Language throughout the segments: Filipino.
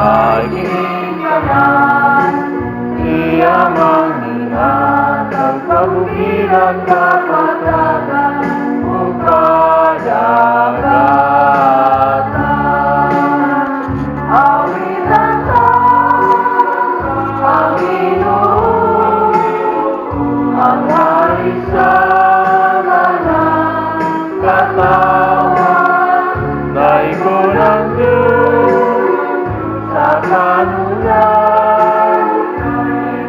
Aking tanan, iya mangingat ang kabukiran kapatagan o kadagatan. Awitan sa Panginoon, ang hari sa kanang katawan, daiko ng Diyos sa kanulan,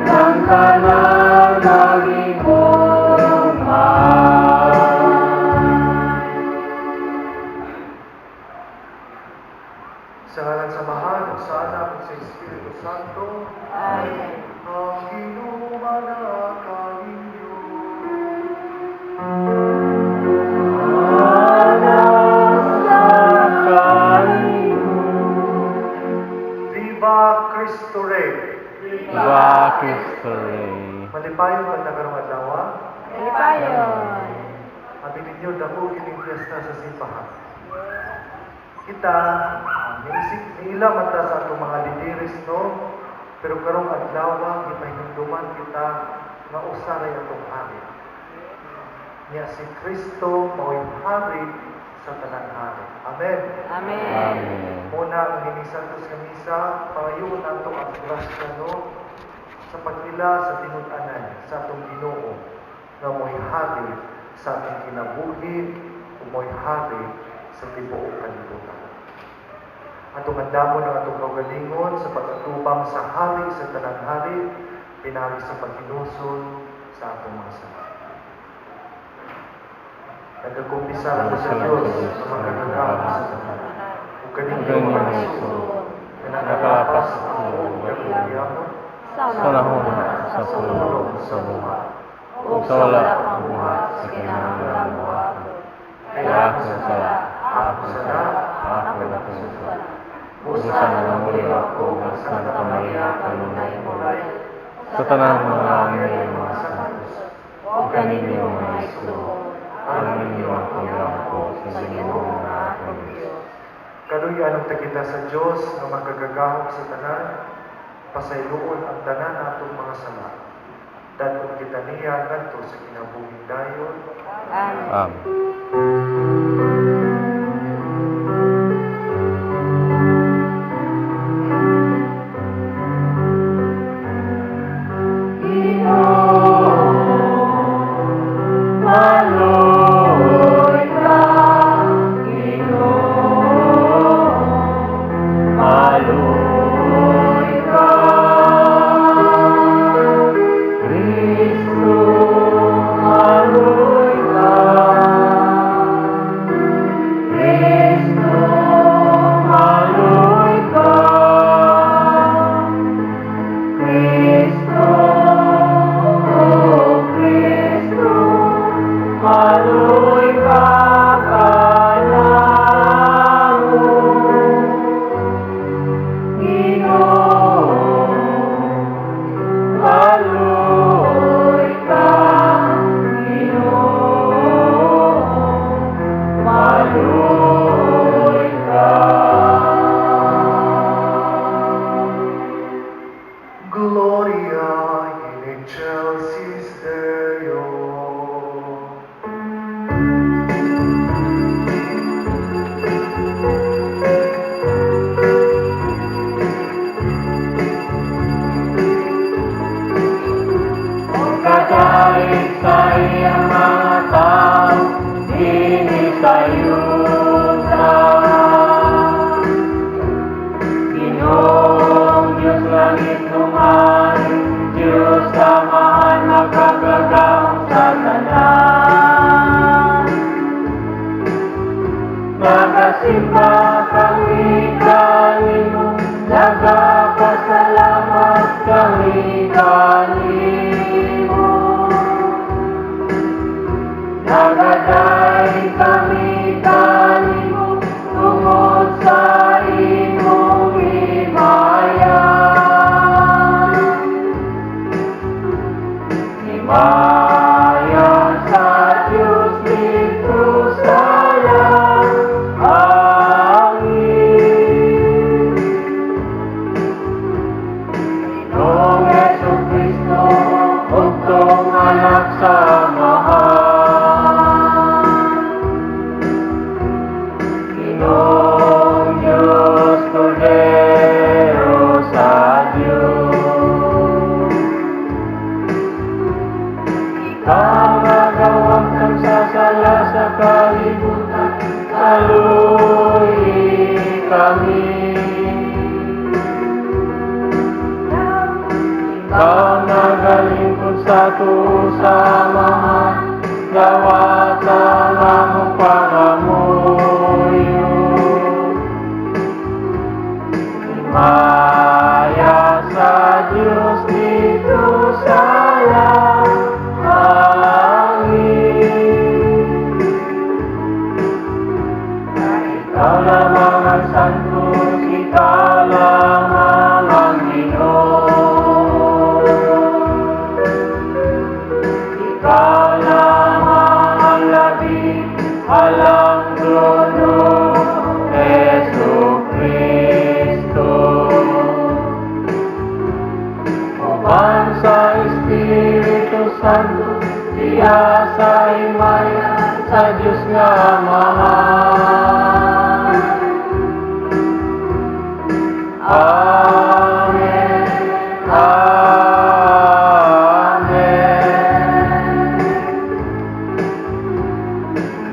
ng tanan ng iyong Sa ngalan sa Mahal, sa Anak, at sa Espiritu Santo. Amen. Ang inumanakain niyo. Viva Cristo Rey! Viva Cristo Rey! Malipayon pag nakarong adlaw. Malipayon! Abi ninyo dako kining piyesta sa simbahan. Kita niisip nila mata sa atong mga lideres, no? Pero karong adlaw gipahinumduman kita nga usa ray atong hari. Niya si Kristo mao'y hari sa tanan hari. Amen. Amen. Muna ang hinisantos nga misa, pangayoon nato ang grasya, no? Sa pagila sa tinud-anan sa atong Ginoo nga mo'y hari sa atong kinabuhi o mo'y hari sa tibuok kalibutan. Atong andamon ang atong kaugalingon sa pag-atubang sa hari sa tanan hari, pinagi sa paghinusol sa atong mga sala. Nagkakumpisa ako sa Diyos sa magkagagawang sa tanan. Ug kaninyo mga iso, na nakalapas ako ug kakuliamo, Sa nahon sa pulong sa buhat, ug sa wala ang buhat sa kinahanglan buhat. Kaya ako sala, ako natusukan. Busa na namuli ako ng Santa Maria kanunay mulay. Sa tanang mga angel mga santos, o kaninyo mga igsoon, ang inyong panglampo sa Ginoo nga akong Diyos. kaluyan ang takita sa Diyos nga magkagagahom sa tanan, pasayloon ang tanan natong mga sala. Dadong kita niya ngadto sa kinabuhing dayon. Amen. Ikaw nagalingkod sa samahan, dawat ang among pangamuyo. Maya sa Diyos dito sa langit. Ikaw lamang ang Santos, ikaw lamang ang Ginoo. Ikaw lamang ang labing alang trono, Jesucristo. Uban sa Espiritu Santo, diha sa himaya sa Diyos nga Amahan. Amen. Amen.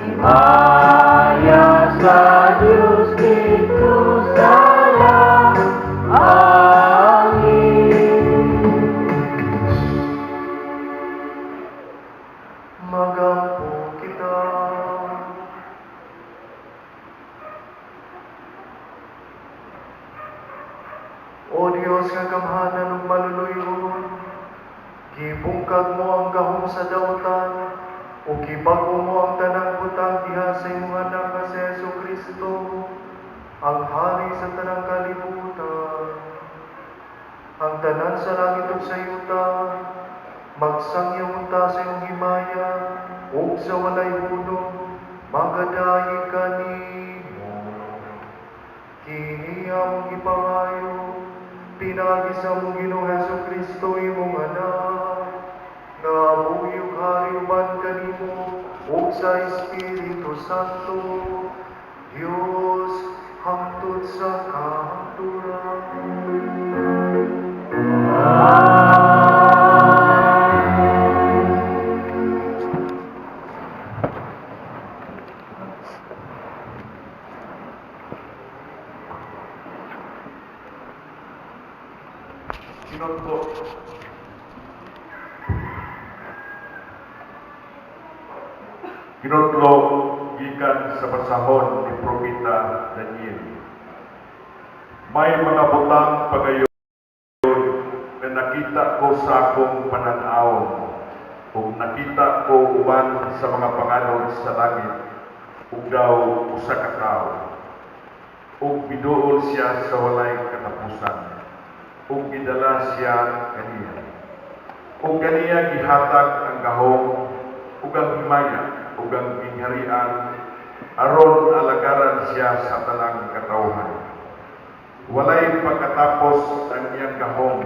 Himaya sa Diyos dito sa langit. Magampo kita. O Diyos nga gamhanan ug maluluyon, gibungkag mo ang gahom sa dautan, ug gibago mo ang tanang butang diha sa imong anak nga si Jesucristo, ang hari sa tanang kalibutan. Ang tanan sa langit ug sa yuta, magsangyaw unta sa iyong himaya, ug sa walay hulog, magadayi kanimo. Kini among ipangayo, pinagi sa mong Ginoong Jesucristo imong anak, nga buyog hari uban kanimo, ug sa Espiritu Santo, Dios hangtod sa kahaturan. Sinodlo. Kinodlo gikan sa basahon ni Propeta Daniel. May mga butang pagayon na nakita ko sa akong pananaw, ug nakita ko uban sa mga panganod sa langit, ug daw usa ka tawo, ug biduol siya sa walay katapusan, ug gidala siya kaniya. Ug kaniya gihatag ang gahom, ug ang himaya, ug ang gingharian, aron alagaran siya sa tanang katawhan. Walay pagkatapos ang iyang gahom,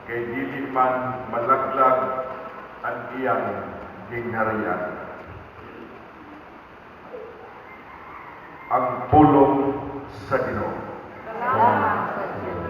kay dili man malaglag ang iyang gingharian. Ang pulong sa Ginoo. Salamat sa Diyos.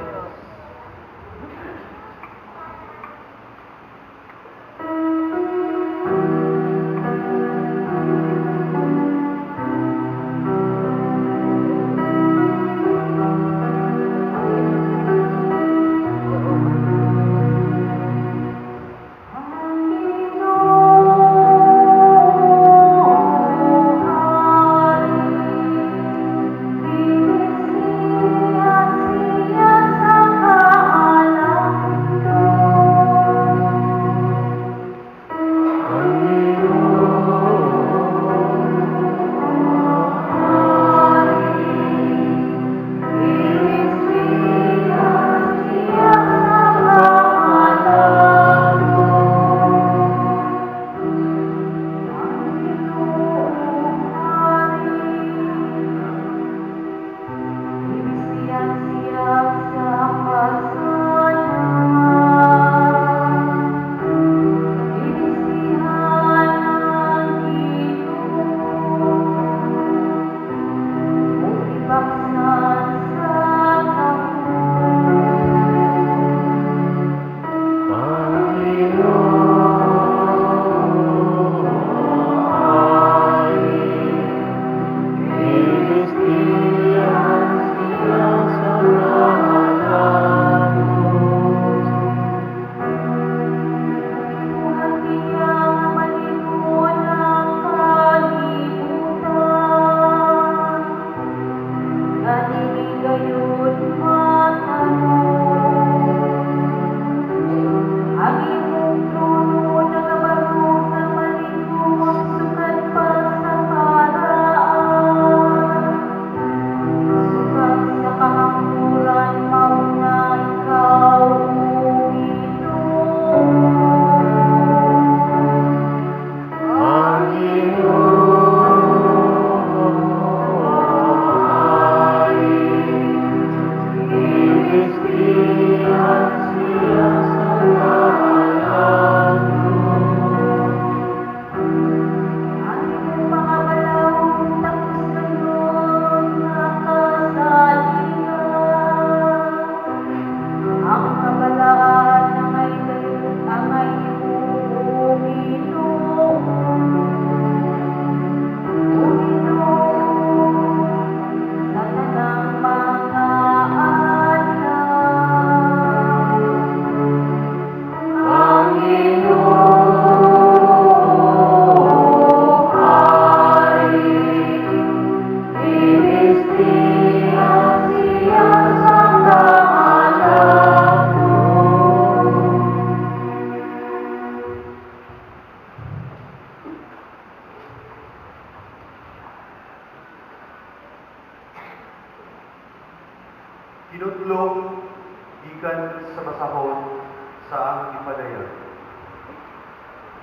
gikan sa masahon sa ang ipadaya.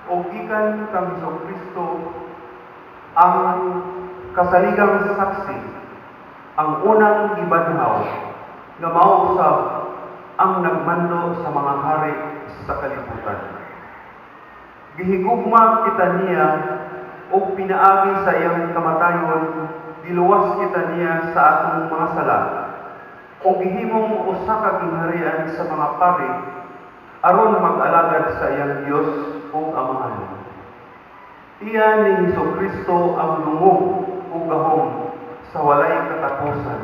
O gikan kang Kristo ang kasaligang saksi, ang unang ibanhaw nga mao usab ang nagmando sa mga hari sa kalibutan. Gihigugma kita niya o pinaagi sa iyang kamatayon, diluwas kita niya sa atong mga sala, o gihimong usa ka gingharian sa mga pari, aron mag-alagad sa iyang Dios ug Amahan. Iya ni Hesukristo ang lungog ug gahom sa walay katapusan.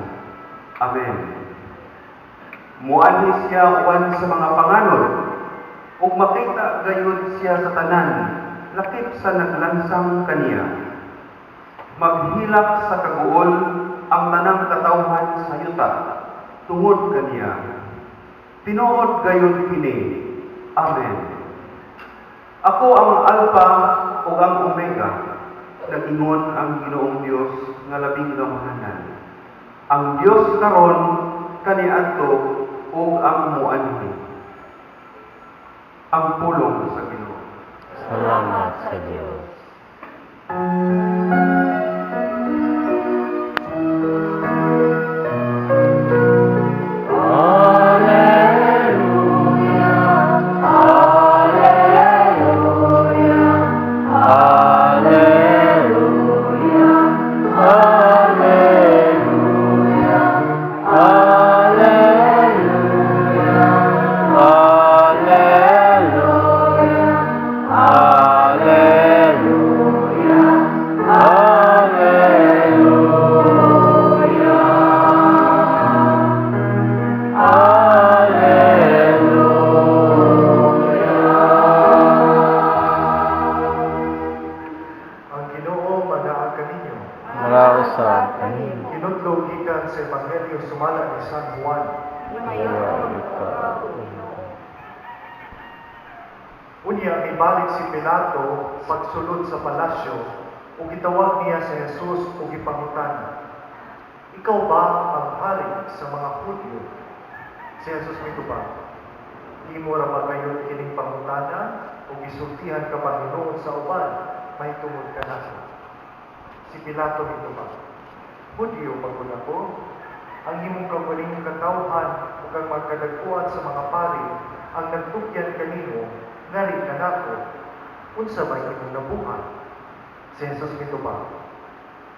Amen. Muanhi siya uban sa mga panganod, ug makita gayud siya sa tanan, lakip sa naglansang kaniya. Maghilak sa kaguol ang tanang katawhan sa yuta, tungod kaniya. Tinuod gayud kini. Amen. Ako ang Alpha ug ang Omega, nag-ingon ang Ginoong Dios nga labing gamahanan. Ang Dios karon kaniadto ug ang muanhi. Ang pulong sa Ginoo. Salamat sa Diyos. Ang Ginoo manaag kaninyo. Mula sa kanino. Kinudlo gikan sa Ebanghelyo sumala ni San Juan. Unya ibalik si Pilato pagsulod sa palasyo ug gitawag niya si Jesus ug gipangutan. Ikaw ba ang hari sa mga Hudyo? Si Jesus mitubag, imo ra ba kayo kining pangutana ug gisultihan ka Panginoon sa uban, mahitungod ka nako. Si Pilato mitubag, Hudyo pagod ako, ang imong kawaling katawhan ug ang magkadagkuan sa mga pari ang nagtukyan kanimo ngari kanako, unsa ba imong nabuhat? Si Jesus mitubag,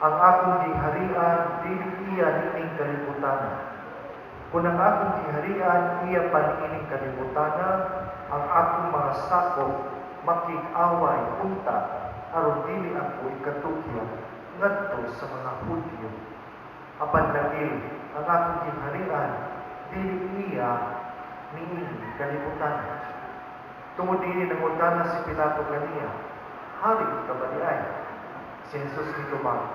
ang akong gingharian dili iya ning kalibutan. Kung ang akong gingharian iya paniining kalibutan, ang akong mga sakop makig-away unta aron dili ako ikatukyan ngadto sa mga Hudyo. Apan lagi ang akong gingharian dili iya niining kalibutan. Tungod dinhi nangutana si Pilato kaniya, hari ka ba diay? Si Jesus mitubag,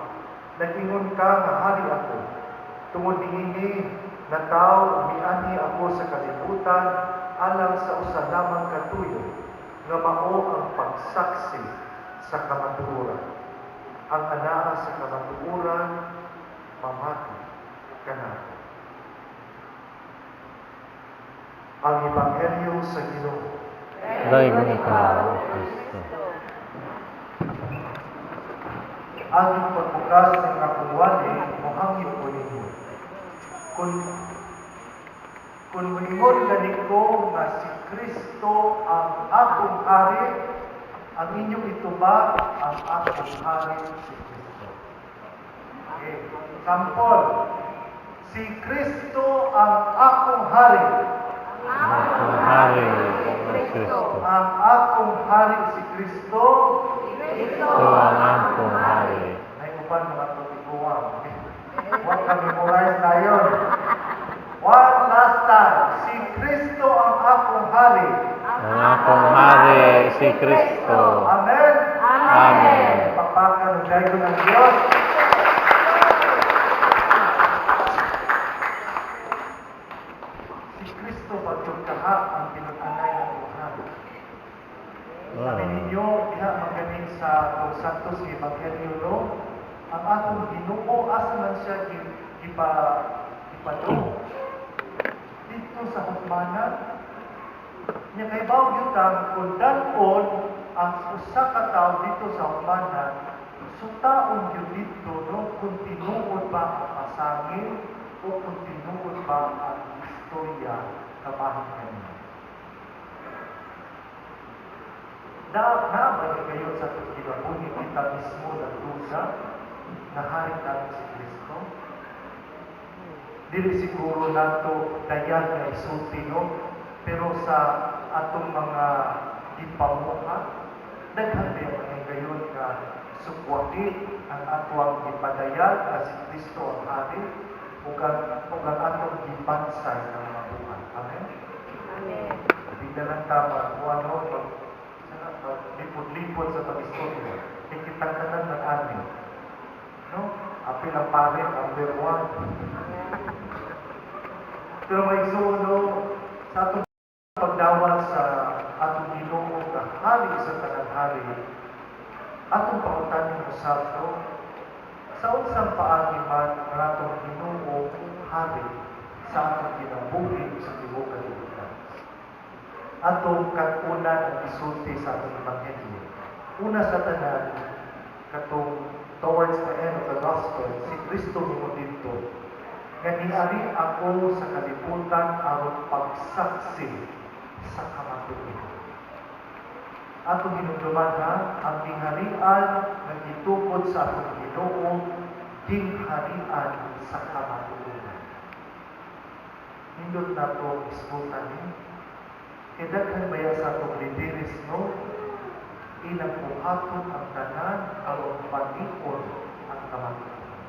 nag-ingon ka nga hari ako. Tungod dinhi nataw miani ako sa kalibutan alang sa usa lamang katuyo nga mao ang pagsaksi sa kamatuoran. Ang anaa sa kamatuoran mamati kanako. Ang Ebanghelyo sa Ginoo. Dayon ka, Kristo. Ang pagbukas ng akong wali, mohangin ko ninyo. Kung maningod gani ko nga si Kristo ang akong hari, ang inyong itubag ang akong hari si Kristo. Okay. Sampol, si Kristo ang akong hari. Ang hari ni Kristo. Ang akong hari si Kristo. Ito ang akong hari. Ay upan mga tupikuan. Huwag ka memorize na yun. One last time. Si Kristo ang akong hari. Ang akong hari si Kristo. Amen? Amen. Papakan ng gayo ng Diyos. Si Kristo pagkakaha ang pinag-anay ng Tuhan. Sabi ninyo, diha magaling sa Los Santos ni Evangelio, no? Ang atong Ginoo asa man siya ipado. Dito dito sa hukmanan. Nya kay bawd ang kung dan-on ang usa ka tawo dito sa hukmanan, sutaon yun dito, no, kung tinuod ba ang pasangil o kung tinuod ba ang istorya kabahin kaniya. Naabay kayo sa pagkilabuni kita mismo ng dusa na hari natin si Kristo. Dili siguro nato dayan nga isulti, no? Pero sa atong mga gipamuha, daghan din mga gayon nga sukwati ang atong gipadayan nga si Kristo ang hari ug ang atong gipansay ng mga buhay. Amen? Amen. Hindi na lang tama kung ano, lipod-lipod sa pag-istorya. Ikitang kanan ng amin. No? Apil ang pare, number 1. Pero may suno sa atong pagdawat sa atong Ginoo nga hari sa tanang hari, atong pangutanin mo sa unsang paagi man ang atong Ginoo hari sa atong kinabuhi sa tibuok kalibutan. Atong katuna ang isulti sa atong Ebanghelyo. Una sa tanan, katong towards the end of the gospel, si Kristo mo dito. Nga niari ako sa kalibutan aron pagsaksi sa kamatuoran. Atong hinumduman ang tingharian nga gitukod sa atong Ginoo, tingharian sa kamatuoran. Nindot na ito isbutan ni. Kaya baya sa atong lideris, no? Ilang buhaton ang tanan aron pag-ikon ang kamatuoran.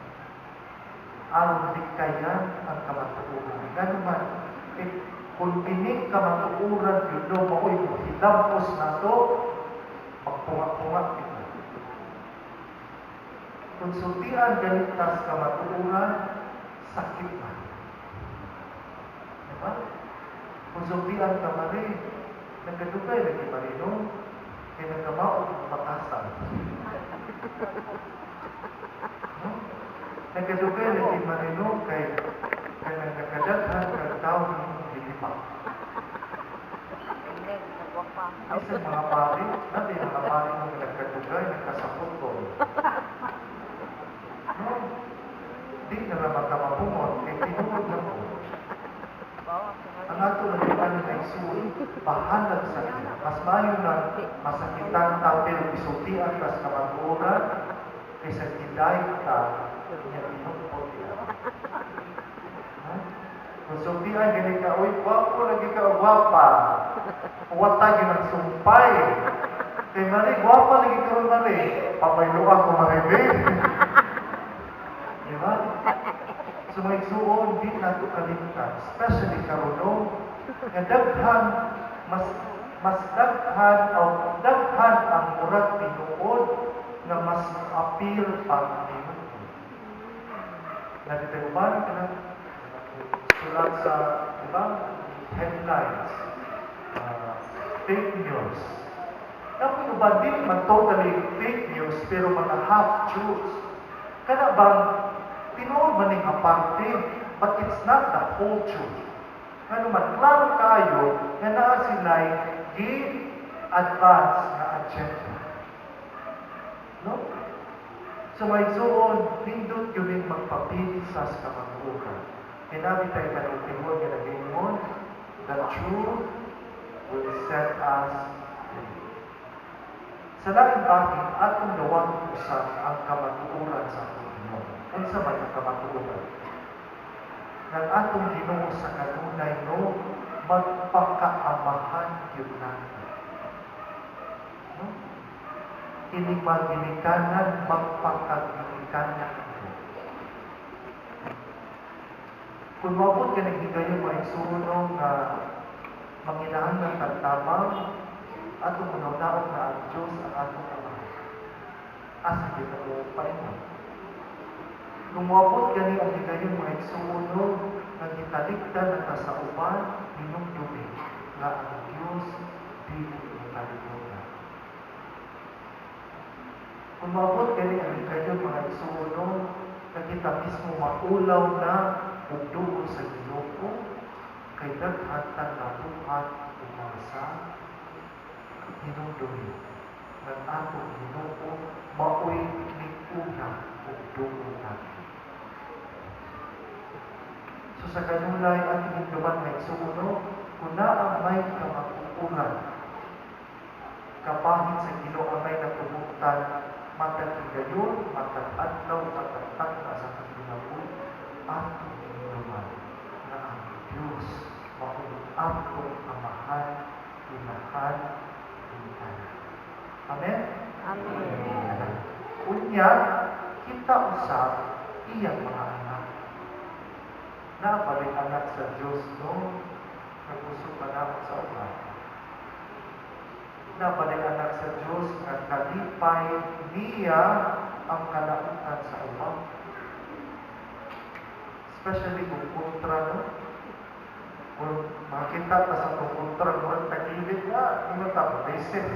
Aron dikayan ang kamatuoran. Ganun man, kung ining kamatuoran yun no, mao'y hilapos na ito, magpunga-punga ito. Kung sultian ganitas kamatuoran, sakit man. Diba? Kung sultian ka mali, nagkadugay lagi marino, kaya nagkamaot ang patasan. No? Nagkadugay lagi marino, kaya nagkakadaghan kang tao ng lilipak. Kasi mga pari, natin mga pari ng nagkadugay, nagkasapot ko. No? Di na naman ka mapumot, kaya tinuod na mo. Ang ato na dipan na isuwi, pahanag sa iya. Mas mayo na masakitan ta, pero isultian ka sa kamatuoran, kaysa kiday ta, niya tinupot niya. Kung sultian, gani ka, uy, wapo lagi ka, wapa. Wata yun ang sumpay. Kay Mari, wapa lagi ka rin Mari. Papayluan ko Mari. Diba? So may suon, di nato kalimtan. Especially karuno, nga daghan, mas daghan, o daghan ang murag tinuod nga mas appeal pang tinuod. Nagtayuban ka na, sulat sa, diba? Headlines. Fake news. Tapos ba din man totally fake news, pero mga half-truths. Kada bang tinuod man yung aparte, but it's not the whole truth. Ano man, klaro tayo na naa sila'y gi-advance na agenda. No? So may suon, nindot yun yung magpapili sa kamatuoran. Kinabi tayo kanong tinuod nga nag-ingon, the truth will set us free. Sa laking bakit, atong gawang usap ang kamatuoran sa atong Ginoo. Unsa man ang kamatuoran? Nang atong Ginoo sa kanunay, no, magpakaamahan yun natin. No? Ining magilikanan, magpakagilikanan. Kung mabot ka naghigayon mga isuno na manginahan ng tagtabang, atong manaw-naon na ang Diyos ang atong Ama. Asa yun na mo paingon. Kung mabot gani ang higayon mga isuno, nang italikdan na kasauban, hinumdumi na ang Diyos di kalimutan. Kung mabot gani ang higayon mga isuno, nang kita mismo maulaw na ugdugo sa Ginoo, kay daghatan na buhat umasa hinumdumi ng atong Ginoo maoy niguna ug dungo natin. So sa kanulay ating hinduman nga igsuuno, kung naa may kamakukuran, kapahit sa Ginoo ang may natubuktan, matag gayon, matag adlaw, matag tagna sa kaginabuhi, atong hinduman na ang Diyos maoy atong amahan, inahan, inahan. Amen? Amen. Unya, kita usap iyang mga anak. Napalik anak sa Diyos, no? Nagusok pa naman sa ulan. Napalik anak sa Diyos at kalipay niya ang kalautan sa ulan. Especially kung kontra, no? Kung makita pa sa kung kontra, kung tagilid na, hindi mo tamo, basic.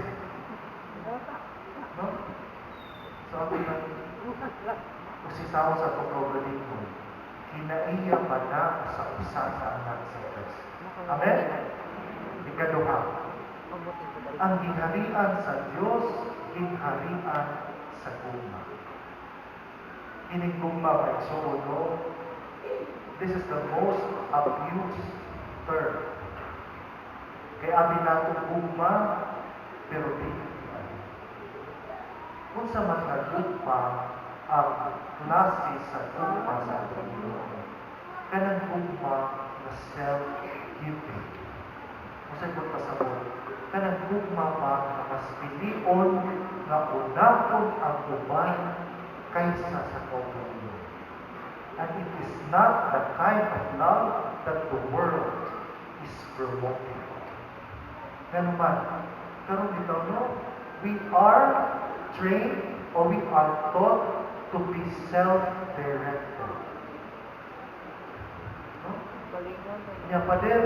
No? So, ako na, usisaw sa pagkaugaling mo, kinaiya pa na sa usa sa anak sa Diyos. Amen? Ikaduha, ang gingharian sa Diyos, gingharian sa guma. Ining guma ba no? This is the most abused term. Kaya abi nato guma, pero di. Kung sa man nagugma ang klase sa guma sa atong Ginoo, kanang gugma na self-giving. Kung sa kung pasabot, kanang gugma pa na mas pilion na unakon ang uban kaysa sa kaugalingon. And it is not the kind of love that the world is promoting. Ganun man, karon bitaw no, we are trained or we are taught to be self-directed. No? Nya pader,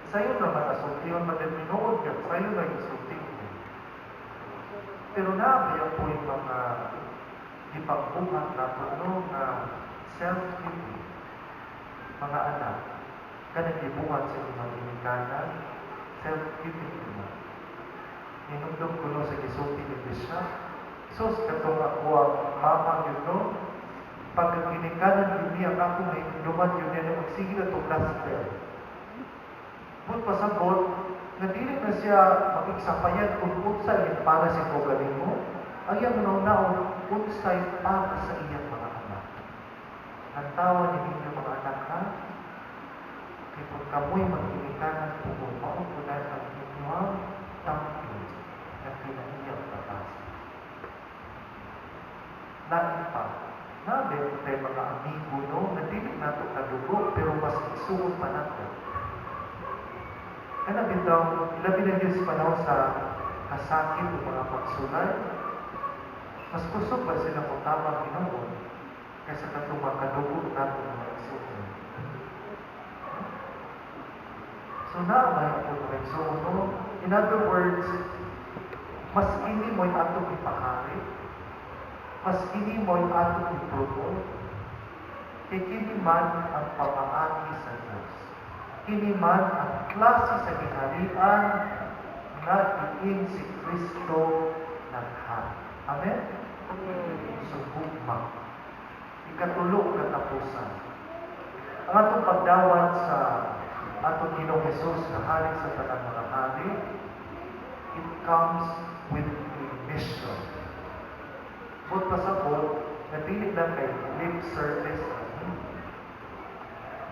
sayo naman asultihan, pader minuod ka, sayo na isultihan. Pero naabaya po yung mga ipagbuhat na puno na self-giving. Mga anak, kanang ibuhat sa mga ginikanan, self-giving naman. Inumdum ko no sa gisulti ni Bishop. Sus, katong ako ang mama yun no. Pagkaginikanan yun niya, ako may inuman yun niya na magsige na itong gospel. But pasabot, nadili na siya makiksapayan kung unsa yung para sa kogaling mo. Ayang naon unsay para sa iyang mga anak. Ang tawa ni ninyo mga anak ha, kay pag kamoy magkinikanan po mo, maupunan ang inyong tampi na kinaiyang batas. Lain pa, nabi tayo mga amigo no, nadili nato kadugo, pero mas isuon pa nato. Kaya bitaw, ilabi na yun sa panahon sa kasakit o mga pagsulay, mas kusog ba sila kung tamang ginoon kaysa katong makadugo nato ng mga isuon. So naamay ako ng isuon, no? In other words, mas ini mo'y atong ipahari, mas ini mo'y atong ipromote, kay kini man ang pamaagi sa Diyos. Kini man ang klase sa ginharian na iin si Kristo naghari. Amen? Amen. Sugugma. Ikatulog katapusan. Ang atong pagdawat sa atong Ginoong Jesus na hari sa tanang mga hari, it comes with a mission. Bukod pa sa po, napili lang kay lip service.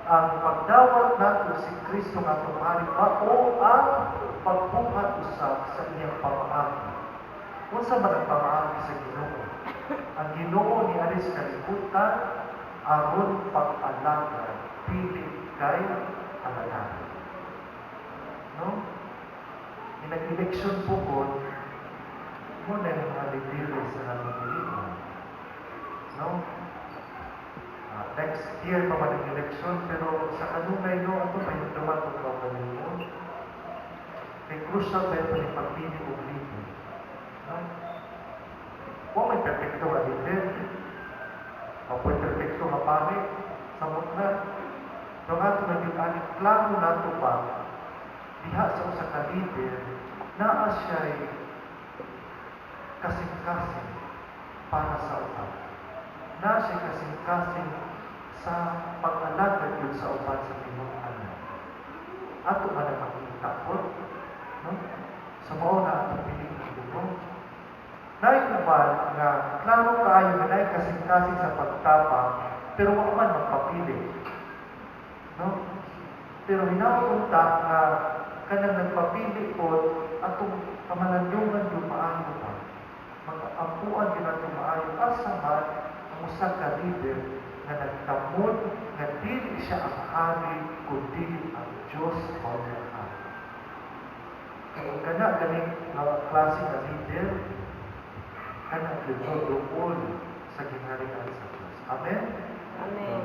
Ang pagdawat nato si Kristo nga atong hari pa o ang pagbuhat usab sa iyang pamaagi. Kung sa man ang pamaagi sa Ginoo, ang Ginoo ni aris kalibutan aron pag-alaga pili kay alaga. No? Inag-eleksyon po ko, muna yung mga lidero sa natin Pilipinas. No? Next year pa man ang eleksyon, pero sa kanunay no, ano ba yung dumatong kaugaling mo? May crucial ba yung pagpili o libo? No? Kung may perfecto ka lider, o may perfecto ka pare, samot na. Pero nga ito naging klaro na ito pa, diha sa usa ka leader, naa siya'y kasing-kasing para sa uban. Naa siya'y kasing-kasing sa pag-alagad yun sa uban sa tinuod-anan. Ato ba na makita po? No? Sa mao na ato piling dito. Naikuban nga klaro kaayo nga naay kasing-kasing sa pagtapang, pero wala man magpapili. No? Pero hinaunta nga kanang nagpapili po atong pamalandungan yung maayo pa. Mag-ampuan din atong maayo asaman ang usa ka leader nga nagtamod nga dili siya ang hari kundi ang Diyos mao ang hari. Kaya kana ganing klase nga leader kana gidugol sa ginharian sa Diyos. Amen. Amen.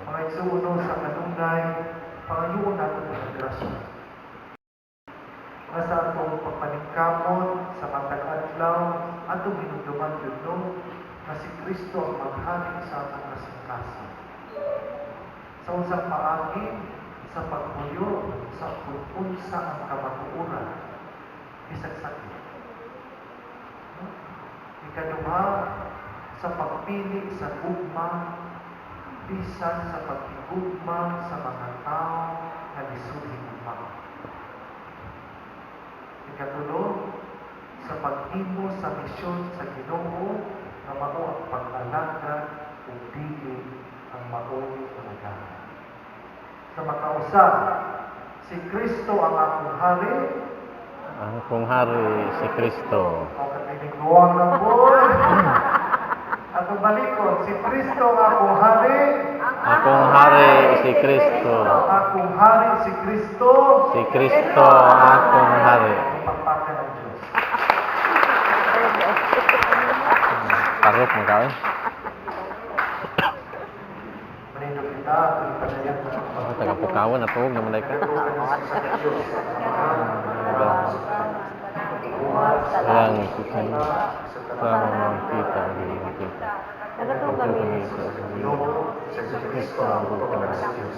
Mga igsuuno sa kanunay, pangayoon natin ang grasya. Mga sa atong pagpaningkamon sa matag adlaw, atong hinugduman yun no, na si Kristo ang maghari sa atong kasing-kasing. Sa unsang paagi, sa pagpuyo, sa pag-unsa ang kamatuoran, bisag sakit. Ikaduha, sa pagpili sa gugma, bisan sa pagigugma sa mga tao na lisuhi gugma. Ikatulo, sa paghimo sa misyon sa Ginoo na mao ang pag-alagad ug dili ang mao'y kalagayan. Sa makausa, si Kristo ang akong hari. Ang kong hari si Kristo. O katinigluwang na po. Atong balikon, si Kristo ang akong hari. Akong hari si Kristo. Akong hari si Kristo. Si Kristo ang akong hari. Pagpakan ng Diyos. Tarok mo ka eh. Manindo kita, pagpanayan na Ako taga-pukawan na tuwag naman ay ka. Walang ikikin. Sama kita ang ginagawa kita. Nagatuong kami Sa Kristo ang bukang sa Diyos.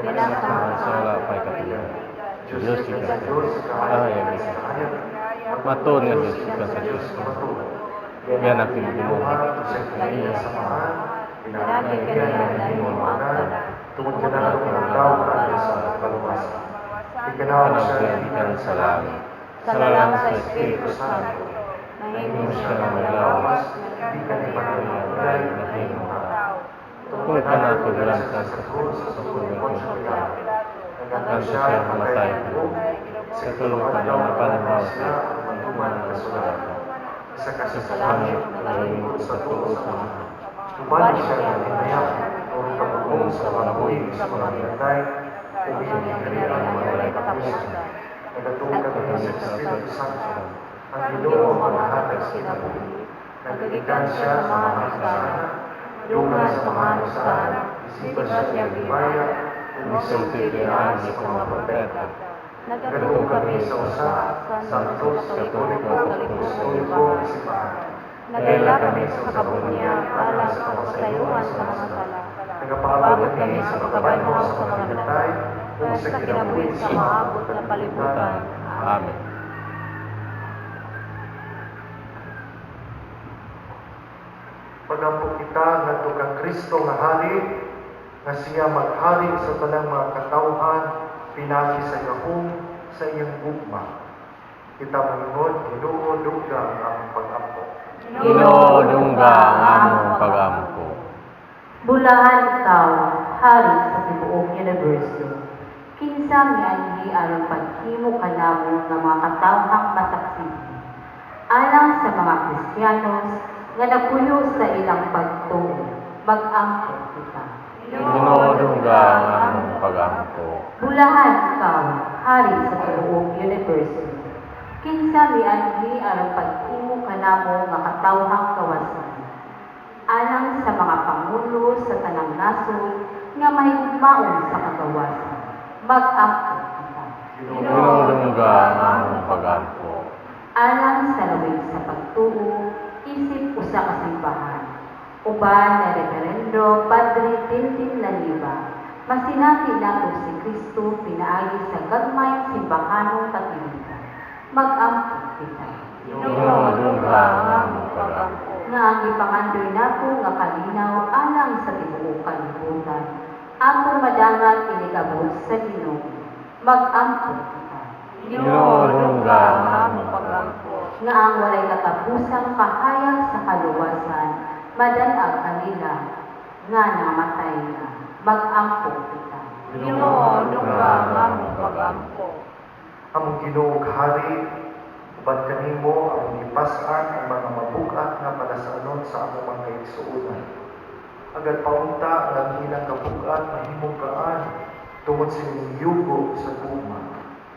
bilang Sa wala pa'y katuloy. Diyos ika. Ay, ang ika. Matun nga Diyos ika sa Diyos. Yan ang pinaguluhan. Iya sa mga. Pinagi kaniya dahil mo ang tala. Tungkol ka na ang pinagaw ka sa kaluwasan. Ikanaw siya Ikan sa langit. Salalang sa Espiritu Santo. Kung Nahimos siya siya ang ng naglawas, naglawas, di ka na pangyayari na himong tao. Kung ka na tugulan ka sa krus, sa pulang kong siya. Nagkanto siya mamatay ko. Sa tulong ka lang na pananaw siya, ang human kasulatan. sa Sa kasasalanan langit, nalingkod sa tuos ng mga. Tuban siya ng inayak o pagkakong sa mga buwing sa mga pinatay o binigyan ang mga walay katapusan. Nagatungkad kami sa Espiritu Santo, ang Ginoo ang mahatag sinabuhi. Nagkagikan siya sa mga kasalanan, dungan sa mga kasalanan, isipan siya ng libaya, Umisulti pinaan sa mga propeta. Nagkatong kami sa usa, santos, katoliko, apostoliko, simbahan. Nagala kami sa kabunya alang sa kapatayuan sa mga sala. Nagapaabot kami sa pagkabanhaw sa mga natay, o sa kinabuhi sa maabot na palibutan. Amen. Pagambok kita ngadto kang Kristo nga hari, nga siya maghari sa tanang mga katawhan, pinagi sa gahom sa iyang gugma. Kita mangingon, Ginoo dugang ang pag-ampo. Ginoo dungga ang among pag-ampo. Bulahan ikaw, hari sa tibuok universo. Kinsa mianhi aron paghimo kanamo nga mga katawhang masaksisi. Alang sa mga Kristiyanos nga nagpuyo sa ilang pagtuo, mag-angkot kita. Ginoo dungga ang among pag-ampo. Bulahan ikaw, hari sa tibuok universo. Kinsa mianhi aron paghimo kanamo nga katawhang kawasan. Alang sa mga pangulo sa tanang nasod nga mahigmaon sa kagawasan, mag-angkot kita. Ginoo dungga ang among pag-ampo. Alang sa lawig sa pagtuo, isip usa ka simbahan. Uban na reverendo Padre Tintin Laliba, Masinati nato si Kristo pinaagi sa gagmayng simbahanong katolika. Mag-ampun kita. Ginoo dungga nga among pagampo. Nga ang ipangandoy nato nga kalinaw alang sa tibuok kalibutan. Ato madangat inigabot sa Ginoo. Mag-ampun kita. Ginoo dungga nga among pagampo. Nga ang walay katapusang kahayag sa kaluwasan, madanag kanila nga namatay na. Mag-ampun kita. Ginoo dungga nga among pagampo. Among Ginoo Hari, uban kanimo ang gipas-an ang mga mabugat nga palasanon sa among mga kaigsuonan. Agad paunta nga ilang kabugat mahimong kaan tungod sa inyong yugo sa gugma.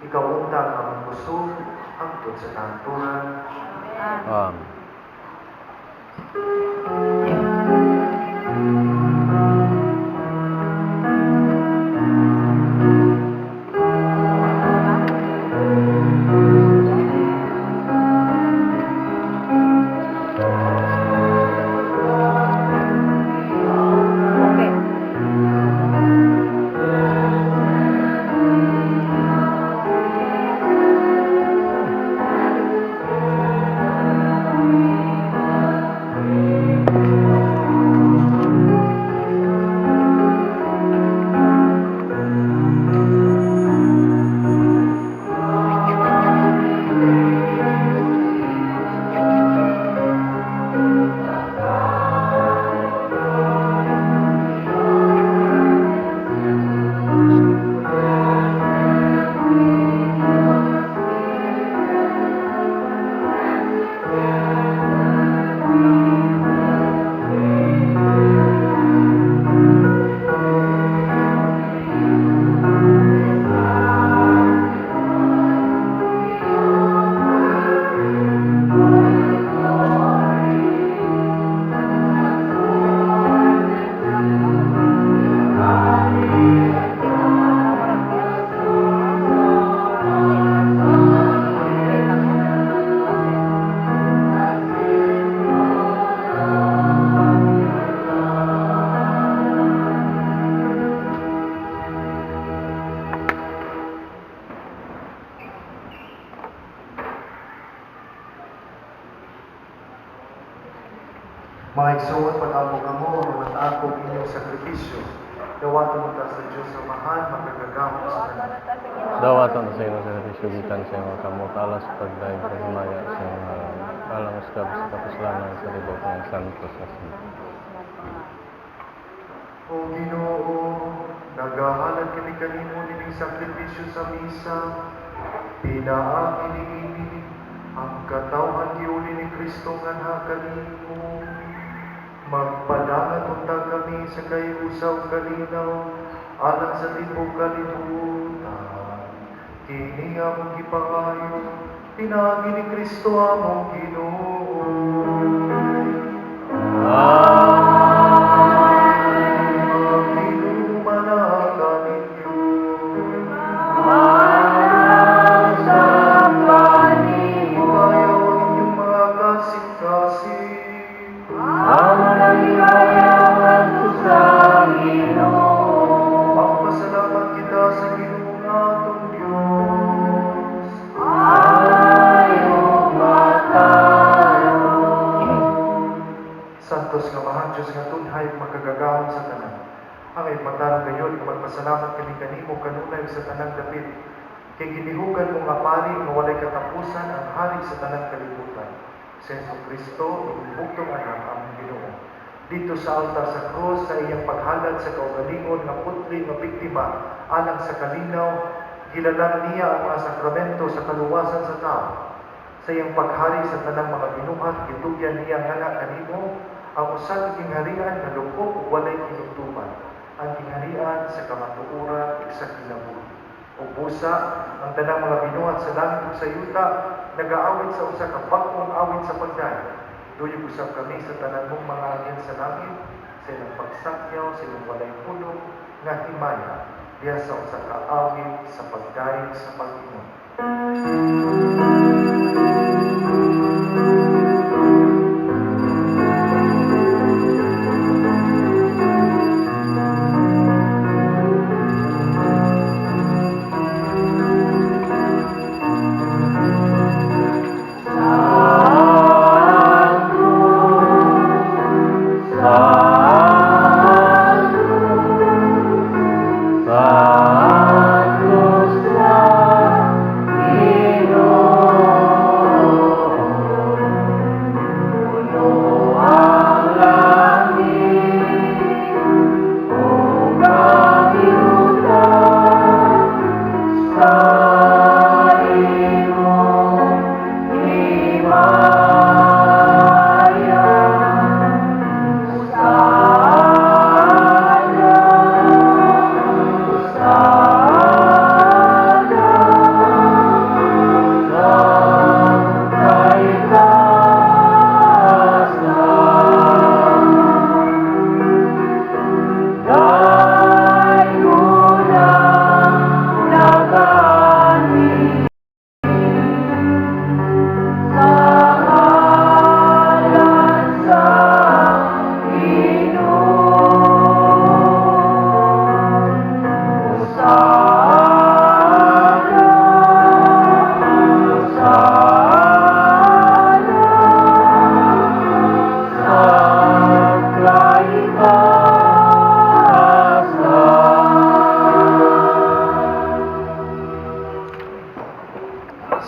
Ikaw unta ang among kusog hangtod sa kanturan. Amen. Okay. Mga igsoon, pag-ambog mo, mga ako inyong sakripisyo. Dawaton mo ta sa Diyos sa mahal, magkagagawin sa tanan. Dawatan sa iyong servisyo gikan sa iyong kamot alas pagdaig pagmaya sa iyong alang usgab sa kapuslanan sa libot ng santos sa Sinta. O Ginoo, nagahalad kami kanimo nining sakripisyo sa misa. Pinaang iniini ang katawhan giuli ni Kristo nga na kanimo. Magpadangat unta kami sa kayusaw kalinaw alang sa tibok kalibutan. Kini among gipangayo, pinagi ni Kristo among Ginoo. Magpasalamat kita sa Ginoo natong Dios. Santos nga mahal Diyos nga tunhay makagagahon sa tanan. Ang ipataro gayon nga magpasalamat kami kanimo kanunay sa tanang dapit. Kay ginihugan mo nga pari nga walay katapusan ang hari sa tanang kalibutan. Sa Kristo, ibuktong anak ang Ginoo. Dito sa altar sa krus sa iyang paghalad sa kaugalingon nga putli nga biktima alang sa kalinaw, gilalang niya ang mga sakramento sa kaluwasan sa tao. Sa iyang paghari sa tanang mga binuhat, gitugyan niya nga na kanimo ang usan kingharian nga lupok ug walay kinugtuman, ang kingharian sa kamatuoran ug sa kinabuhi. Ug busa ang tanang mga binuhat sa langit ug sa yuta nagaawit sa usa ka bag-ong awit sa pagdayon. Tuyog usab kami sa tanan mong mga anghel sa langit, sa ilang pagsakyaw, sa ilang walay pulong nga himaya diya sa usa ka awit sa pagdayon sa Panginoon.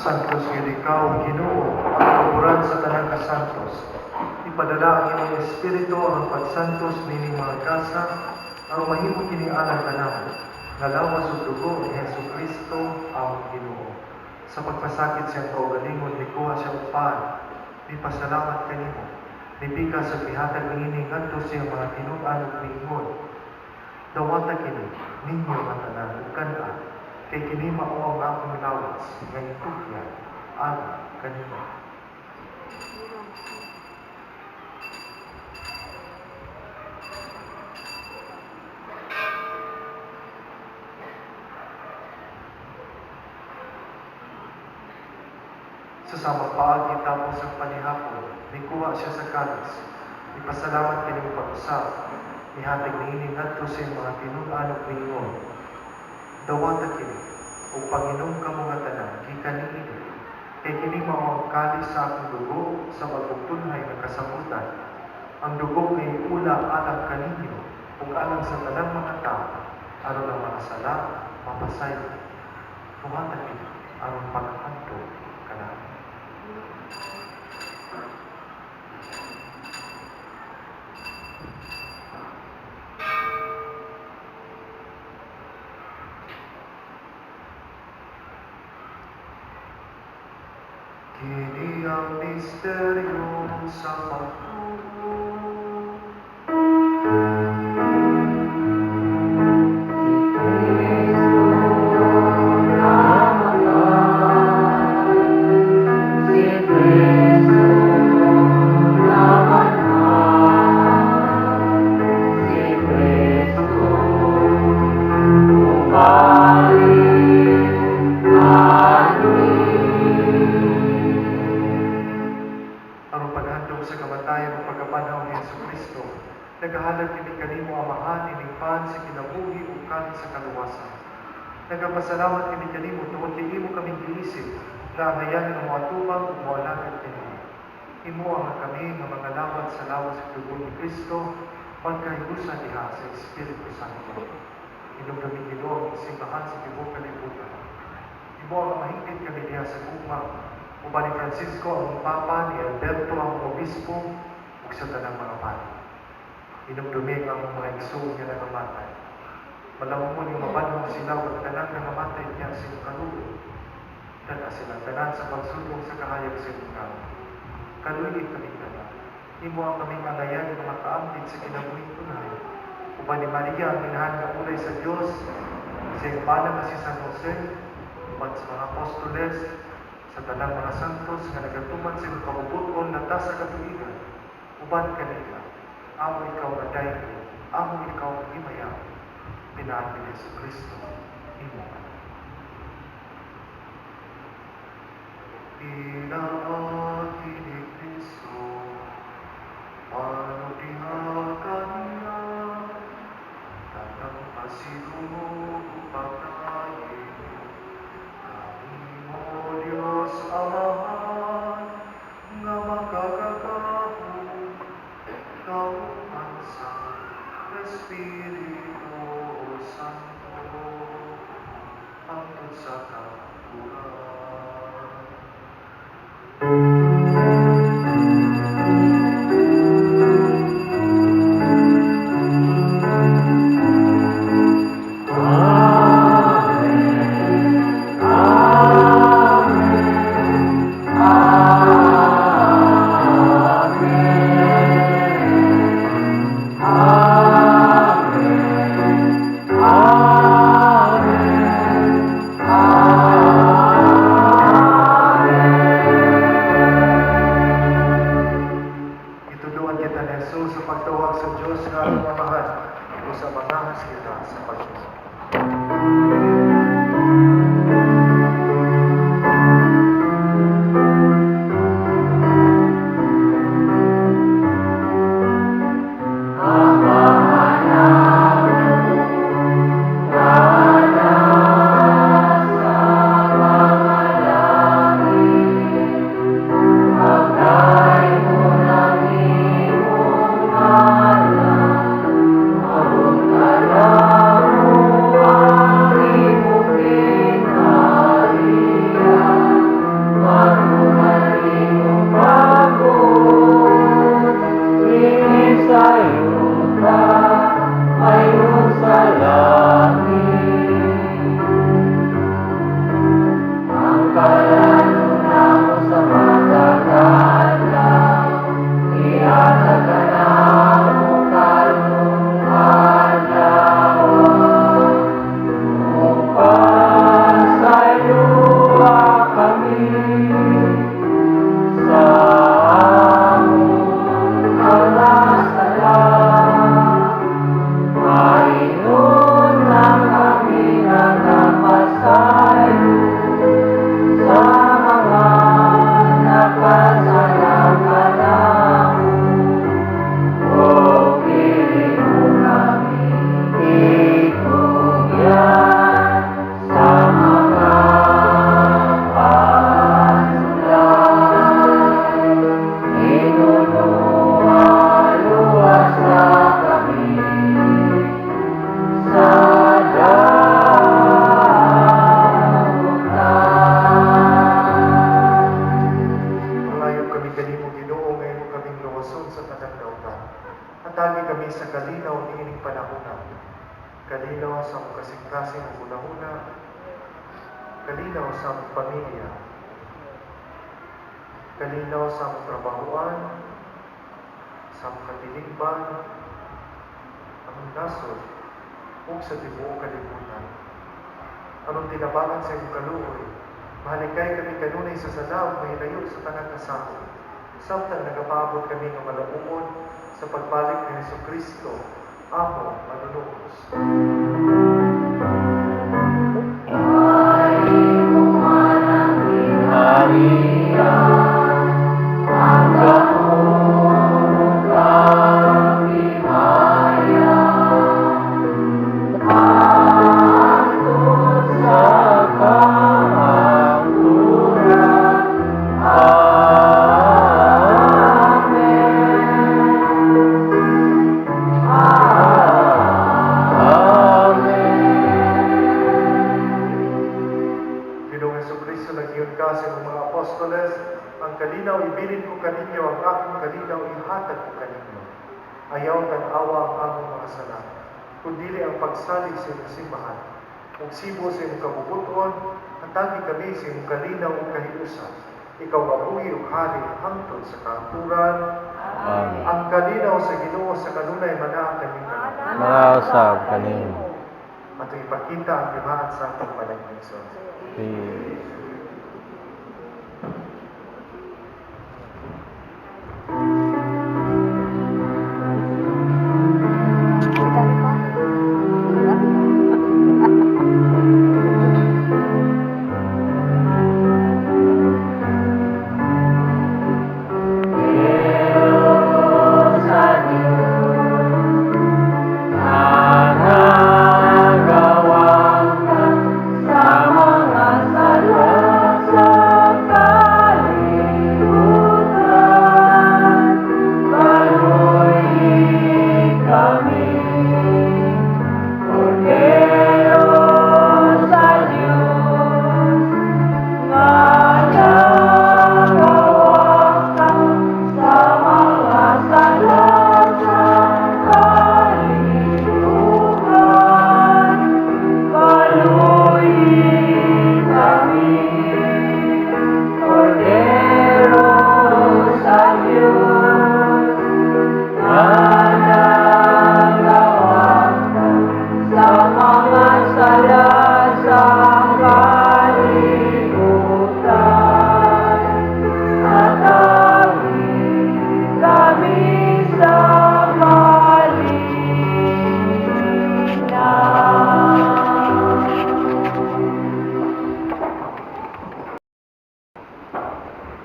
Santos ngayong ikaw, Ginoo, ang kaburan sa tanang kasantos. Ipadala ang iyong Espiritu ang pagsantos nining mga kasa, ang mahimo kini alang tanan, nga lawas ug dugo ni Jesucristo ang Ginoo. Sa pagpasakit siyang kaugalingon, nikuha siya upahan, ipasalamat kanimo. Nipika sa pihatag niini ngadto siyang mga tinud-an ug niingon. Dawata kini ninyo nga tanan ug kan-an, kay kini mao ang akong lawas nga itugyan alang kanimo. Sa samang paagi tapos ang panihapon, nikuha siya sa kalis. Ipasalamat kanyang pag-usap. Ihatag niini ngadto sa mga tinud-an ug niingon. Dawata kini, o Panginoon ka mga tanan, gikan niini. Kay kini mao ang kalis sa akong dugo sa pagpugtunhay ng kasabutan. Ang dugo ay ula alang kaninyo, ug alang sa tanang mga tao, aron ang mga sala mapasaylo. Dawata kini, aron pagkanto kanamin. Kini ang misteryo sa pagtuo. Aron paghandog sa kamatayon ug pagkabanhaw ni Jesucristo, nagahalad kini kanimo amahan ining pan sa kinabuhi ug kanin sa kaluwasan. Nagapasalamat kini kanimo tungod kay imo kaming giisip nga angayan ang mga tubang ug mawalagad kanimo. Imo ang kami nga mga lawat sa lawas sa dugo ni Kristo, pagkayusa diha sa Espiritu Santo. Inugdami Ginoo ang simbahan sa tibuok kalibutan. Imo ang mahigit kami diha sa gugma. Uban ni Francisco ang Papa, ni Alberto ang Obispo, ug sa tanang mga pari. Inugdumi ang mga igsoon nga nagamatay. Malawon mo yung mabanhong sila ug tanang nangamatay niya sa iyong kaluoy. Dala silang tanan sa pagsulong sa kahayag sa iyong kamo. Kalulit kami tanan. Imo ang kaming angayan nga makaambit sa kinabuhing tunay. Uban ni Maria ang inahan nga ulay sa Dios, sa iyong bana nga si San Jose, uban sa mga apostoles, sa tanang mga santos nga nagatuman sa iyong kabubuton na ta sa katuigan, uban kanila, amo ikaw na dayon, amo ikaw himaya, pinaan ni Jesucristo, imo. Pinaki ni Cristo, paano dihakan niya, tatang pasiguro pagkain. Diyos Amahan, nga magkakakapo, kauman sa Espiritu Santo, hangtod sa kabuhan. sa aming pamilya, kalinaw sa aming trabahoan, sa aming katilingban, aming nasod, ug sa tibuok kalibutan. Anong tinabangan sa iyong kaluoy, mahalikay kami kanunay sa sanaw, mahinayo sa tanang kasako. Samtang nagapaabot kami ng malaumon sa pagbalik ni Jesucristo, Amo Manunubos. Ginoong Jesucristo, nag-iyon ka sa iyong mga apostoles, ang kalinaw ibilin ko kaninyo, ang akong kalinaw ihatag ko kaninyo. Ayaw tan-awa ang among mga sala, kundili ang pagsalig sa iyong simbahan. Ug sibo sa iyong kabubuton, hatagi kami sa iyong kalinaw ug kahiusan. Ikaw mabuhi ug hari hangtod sa kahaturan. Amen. Ang kalinaw sa Ginoo sa kanunay manaa kami Manausap kanimo. at ipakita ang limahan sa ating panagbiso.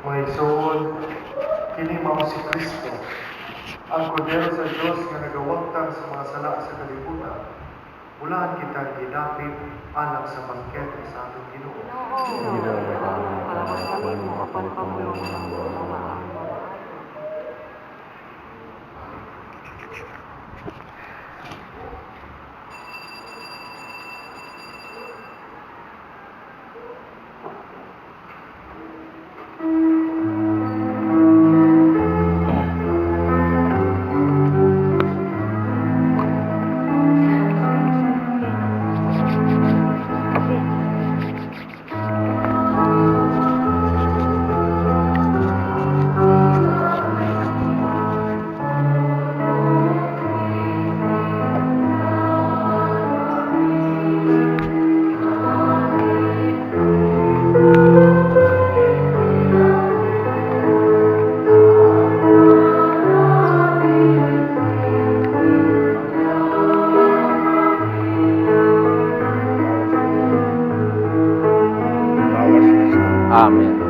Mga igsoon, kini mao si Kristo, ang kordero sa Dios nga nagawagtang sa mga sala sa kalibutan. Ulaan kita ginapit alang sa bangkete sa atong Ginoo. Amen.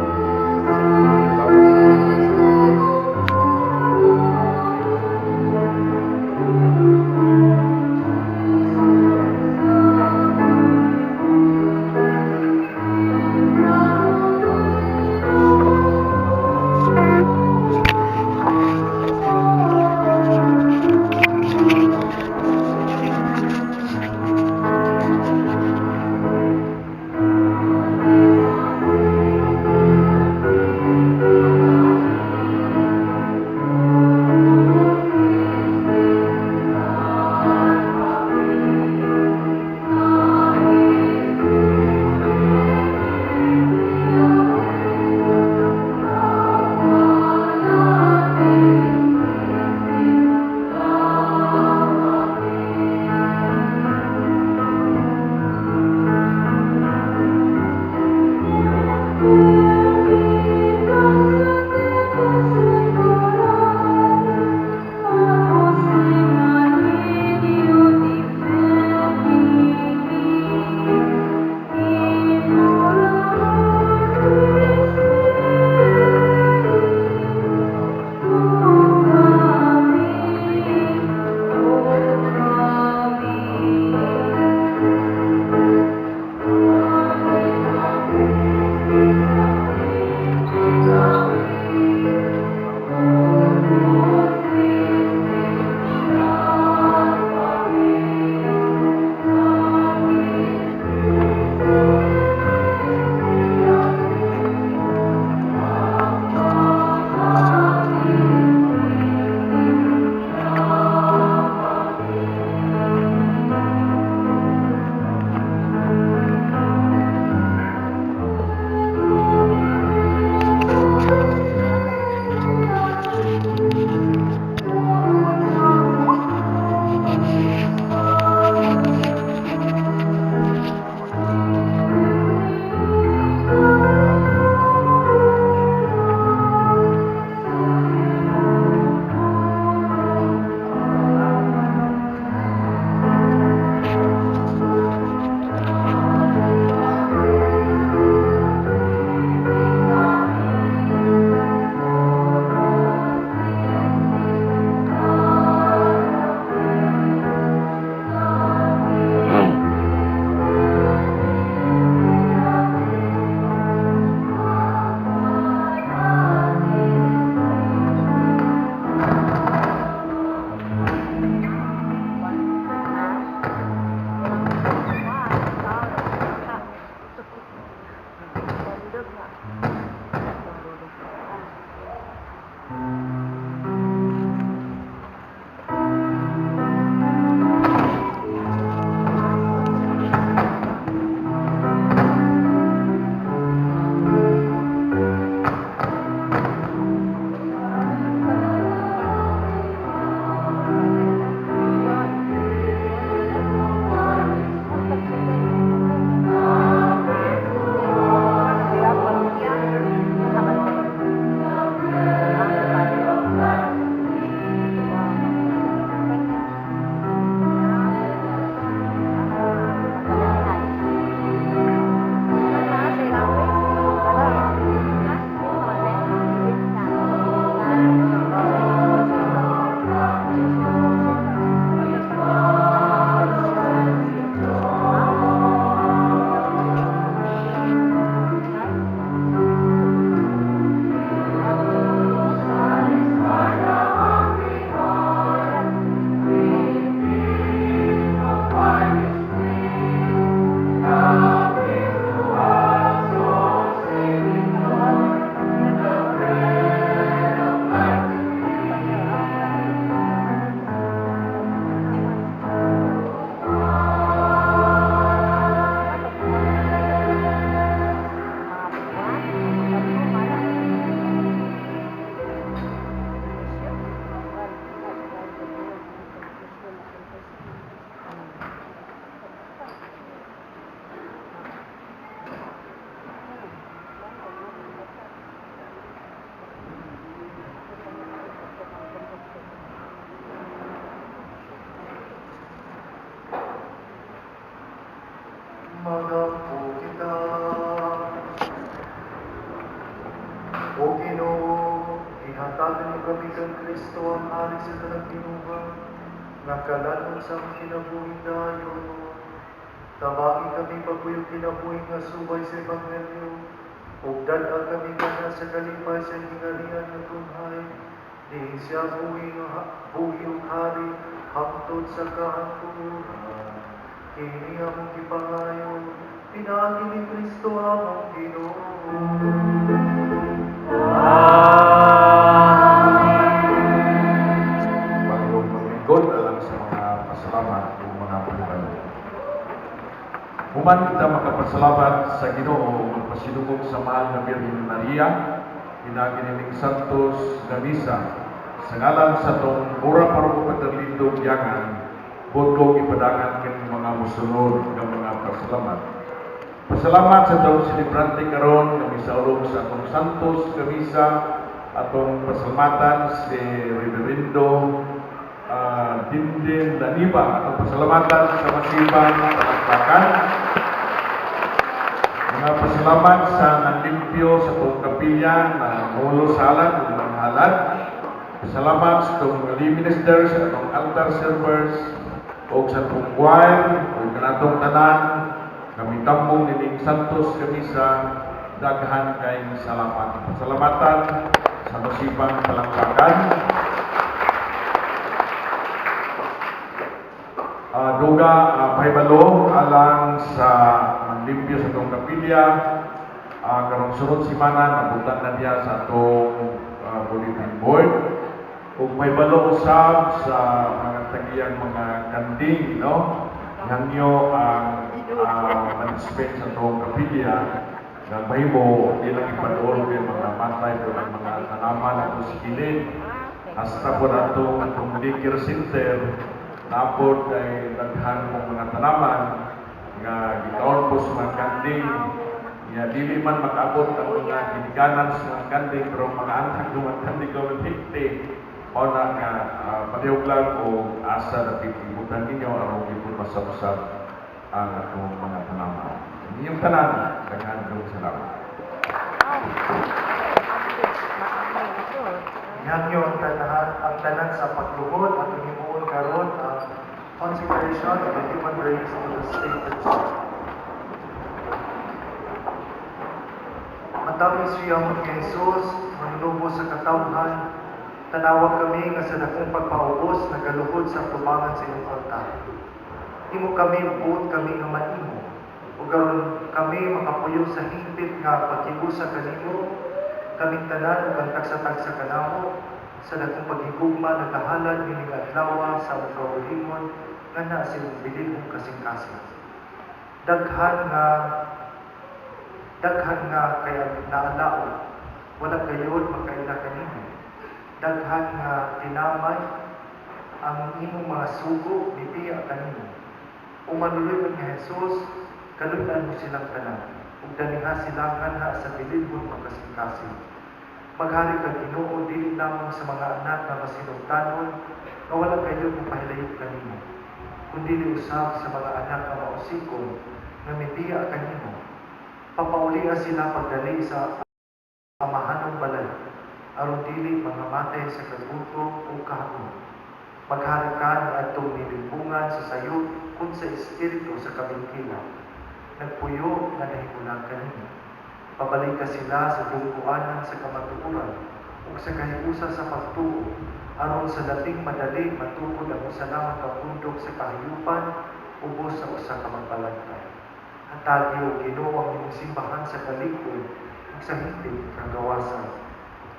Magampo kita. O Ginoo, ihatagan mo kami kang Kristo ang alis sa talang ginuba, nga kalanon sa kinabuhi dayon. Tabagi kami pagkuyog kinabuhi nga subay sa Ebanghelyo, ug dad-a kami kana sa kalipay sa hingalian nga tunhay, diin siya buhi ug hari, hangtod sa kahangturan. Kini among gipangayon, pinaagi ni Kristo among Ginoo. Panginoong maglingkod alang sa mga pasalamat o mga pagbabago. Human kita makapasalamat sa Ginoo magpasidugong sa mahal na Birhen Maria, pinaginiling Santos na Misa, sa ngalan sa tong mura parang pagdarlindog yangan, bodkong ipadangan kang mga musunod ng mga pasalamat. Pasalamat sa taong silibrante karon nga misaulog sa atong Santos Kamisa, atong pasalamatan si Reverendo Dindin Laniba, atong pasalamatan sa masibang palakpakan. Mga pasalamat sa nanlimpyo sa atong kapilya na mulusalan ug manghalad. Pasalamat sa atong lay ministers, sa atong altar servers, o sa atong choir, o kanatong tanan, kami tambong nining Santos Kamisa, daghan kay salamat. Pasalamatan sa masibang palakpakan. Duga pahibalo alang sa manlimpyo sa atong kapilya, karong sunod simana nabutan na diya sa atong bulletin board. Ug may balo usab sa mga tagiyang mga kanding, no? Hangyo ang management sa itong kapilya na mahimo ilang ipadool kay mga matay o mga tanaman at sikilid. Hasta po na itong daycare center, napod ay daghan ng mga tanaman nga gitaon po sa mga kanding. Nga dili man makabot ang mga ginikanan sa mga kanding, pero mga anak ng mga kanding ko higti. O na nga, palihog lang o asa na pipibutan ninyo aron ipon masabsab ang atong mga tanaman. Inyong tanan, daghan kong salamat. Hangyo ang tanan sa paglugod at himuon karon ang consecration of the human race to the sacred song. Matapos siya mo kay Jesus, manlubo sa katawhan, tanawag kami nga sa dakong pagpaubos nagaluhod sa tubangan sa iyong altar. Imo kami, buot kami nga manimo, ug aron kami makapuyo sa hingpit nga pagkiusa kanimo, kaming tanan ug ang tagsa-tagsa kanamo sa dakong paghigugma nagkahalad kining adlaw sa kaugalingon nga naa sa imong bilin kasing-kasing. Daghan nga kaya naalaon, wala gayud makaila kanimo. Daghan nga tinamay ang imong mga sugo bibiya kanimo. Umanuloy nga Jesus, kalutan mo silang tanan, ug daniha silang anha sa bilibon makasing-kasing. Maghari ka Ginoo dili lamang sa mga anak na masinugtanon nga wala kayo kung pahilayot kanimo, kundi usab sa mga anak na mausikon nga mibiya kanimo. Papaulian sila pagdali sa amahanong balay, aron dili mga matay sa kagutom o kahapon. Maghari ka ng adtong nilibungan sa sayo kung sa espiritu sa kabingkilan. Nagpuyo nga nahimulang kanino. Pabalik ka sila sa bungkuanan sa kamatuoran ug sa kahiusa sa pagtuo, aron sa dating madali matukod ang usalamang kapundok sa kahayupan ubos sa usa ka magbalagtay. Hatagyo Ginoo ang imong simbahan sa kalikod ug sa hingpit kang gawasan.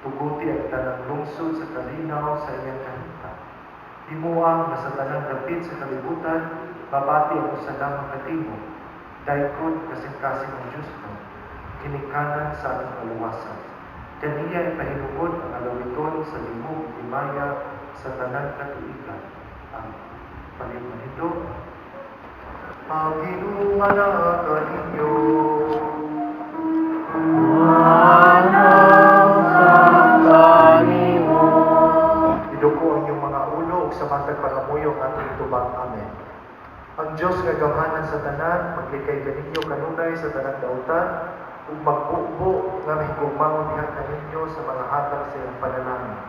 Tuguti ang tanang lungsod sa kalinaw sa iyang kahimtang. Himuang na sa tanang dapit sa kalibutan, babati ang usalamang katimo. Daykod kasing-kasing ang Diyos mo, kinikanan sa aming kaluwasan. Kaniya ay pahinugod ang alawiton sa limog himaya sa tanang katuigan. Ang palimanito, Panginoon na kaninyo. Iduko ang iyong mga ulo ug sa matag pangamuyo ang ating tubang. Amen. Ang Diyos nga gamhanan sa tanan, maglikay kaninyo kanunay sa tanang dautan, ug magbubo nga mahigugmangon diha kaninyo sa mga hatag sa iyang panalangin.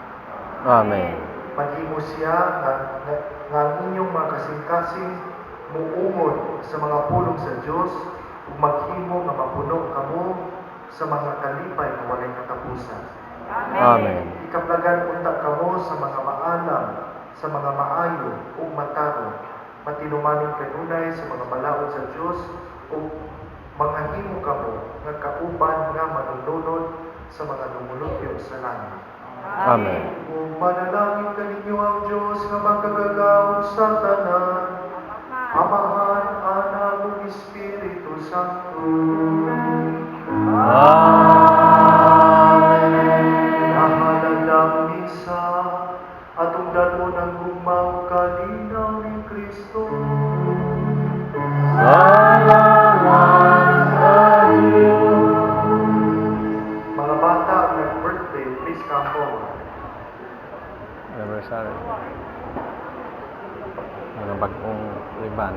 Amen. Maghimo siya nga inyong mga kasing-kasing muungod sa mga pulong sa Diyos, ug maghimo nga mapuno kamo sa mga kalipay nga walay katapusan. Amen. Ikaplagan unta kamo sa mga maalam, sa mga maayo ug mataro, matinumaning kanunay sa mga balaod sa Diyos, ug mga himo kamo nga kauban nga manununod sa mga lumulupyo sa langit. Amen. Kung manalangin kaninyo ang Diyos nga magkagagaw sa tanan, Amahan, Anak, ug Espiritu Santo. Amen. Nahaladang misa, atong dalon ang gugmaw kalinaw ni Kristo. Salamat sa iyo. Mga bata ang nag-birthday, please come forward. Anniversary. Mga bagong riban.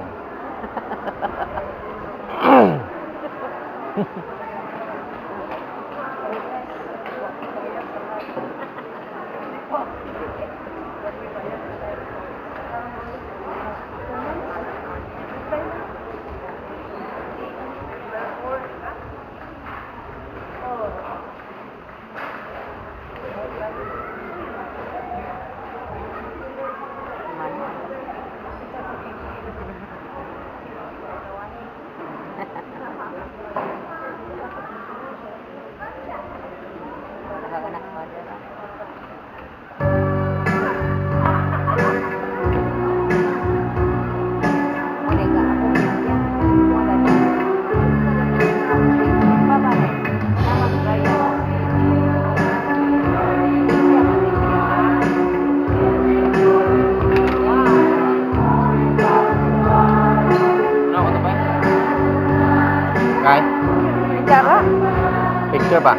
Kai? Picture ba?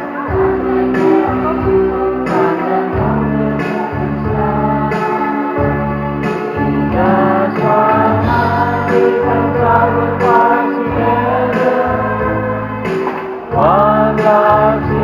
One love.